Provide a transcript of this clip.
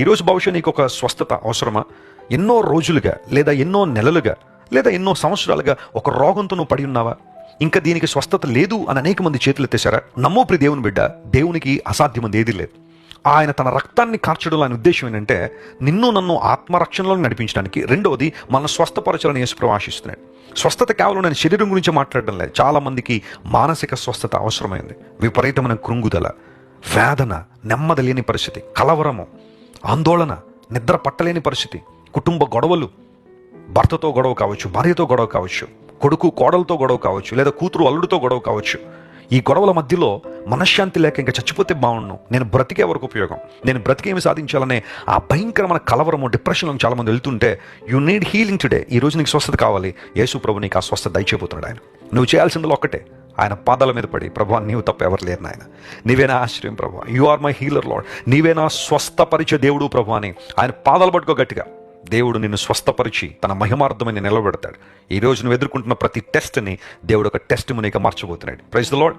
ఈరోజు బహుశా నీకు ఒక స్వస్థత అవసరమా? ఎన్నో రోజులుగా లేదా ఎన్నో నెలలుగా లేదా ఎన్నో సంవత్సరాలుగా ఒక రోగంతో నువ్వు పడి ఉన్నావా? ఇంకా దీనికి స్వస్థత లేదు అని అనేక మంది చేతులు ఎత్తేశారా? నమ్మో ప్రియ దేవుని బిడ్డ, దేవునికి అసాధ్యమైంది ఏదీ లేదు. ఆయన తన రక్తాన్ని కార్చడం అనే ఉద్దేశం ఏంటంటే నిన్ను నన్ను ఆత్మరక్షణలో నడిపించడానికి. రెండవది, మన స్వస్థపరచాలని యేసుప్రభువు ఆశిస్తున్నాడు. స్వస్థత కేవలం నేను శరీరం గురించి మాట్లాడడం లేదు. చాలా మందికి మానసిక స్వస్థత అవసరమైంది. విపరీతమైన కృంగుదల, వేదన, నెమ్మది లేని పరిస్థితి, కలవరము, ఆందోళన, నిద్ర పట్టలేని పరిస్థితి, కుటుంబ గొడవలు, భర్తతో గొడవ కావచ్చు, భార్యతో గొడవ కావచ్చు, కొడుకు కోడలతో గొడవ కావచ్చు, లేదా కూతురు అల్లుడితో గొడవ కావచ్చు. ఈ గొడవల మధ్యలో మనశ్శాంతి లేక ఇంకా చచ్చిపోతే బాగుండు, నేను బ్రతికే వరకు ఉపయోగం, నేను బ్రతికేమి సాధించాలనే ఆ భయంకరమైన కలవరము, డిప్రెషన్లో చాలామంది వెళ్తుంటే యు నీడ్ హీలింగ్ టుడే. ఈరోజు నీకు స్వస్థత కావాలి. యేసు ప్రభు నీకు ఆ స్వస్థత దయచేయబోతున్నాడు. ఆయన నువ్వు చేయాల్సిందో ఒక్కటే, ఆయన పాదాల మీద పడి, ప్రభువా నీవు తప్ప ఎవరు లేరు నాయన, నీవేనా ఆశ్రయం ప్రభువా, you are my healer lord, నీవేనా స్వస్థపరిచే దేవుడు ప్రభువా అని ఆయన పాదాలు పట్టుకో గట్టిగా. దేవుడు నిన్ను స్వస్థపరిచి తన మహిమార్థమని నిలబెడతాడు. ఈరోజు నువ్వు ఎదుర్కొంటున్న ప్రతి టెస్ట్ని దేవుడు ఒక టెస్ట్ మునిగా మార్చబోతున్నాడు. Praise the lord.